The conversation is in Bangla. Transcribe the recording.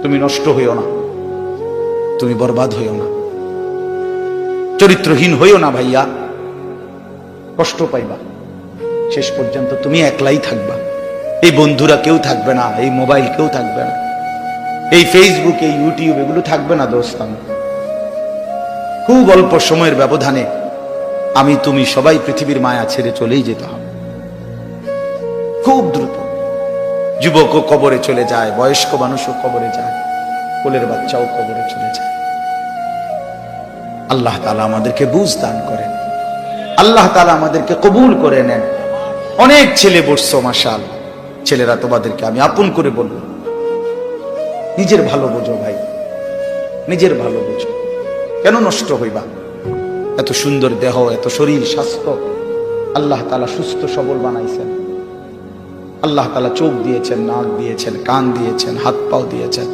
তুমি নষ্ট হইও না, তুমি বরবাদ হইও না, চরিত্রহীন হইও না ভাইয়া, কষ্ট পাইবা। শেষ পর্যন্ত তুমি একলাই থাকবা, এই বন্ধুরা কেউ থাকবে না, এই মোবাইল কেউ থাকবে না, এই ফেসবুক এই ইউটিউব এগুলো থাকবে না। দোস্ত, খুব অল্প সময়ের ব্যবধানে আমি তুমি সবাই পৃথিবীর মায়া ছেড়ে চলেই যেতে হবে, খুব দ্রুত। যুবকও কবরে চলে যায়, বয়স্ক মানুষও কবরে যায়, কোলের বাচ্চাও কবরে চলে যায়। আল্লাহ তাআলা আমাদেরকে বুঝ দান করেন, আল্লাহ তাআলা আমাদেরকে কবুল করে নেন। অনেক ছেলে বসছো মাশাআল্লাহ, ছেলেরা তোমাদেরকে আমি আপন করে বলবো, নিজের ভালো বোঝো ভাই, নিজের ভালো বোঝো। কেন নষ্ট হইবা? এত সুন্দর দেহ, এত শরীর স্বাস্থ্য আল্লাহ তাআলা সুস্থ সবল বানাইছেন। আল্লাহ তাআলা চোখ দিয়েছেন, নাক দিয়েছেন, কান দিয়েছেন, হাত পাও দিয়েছেন।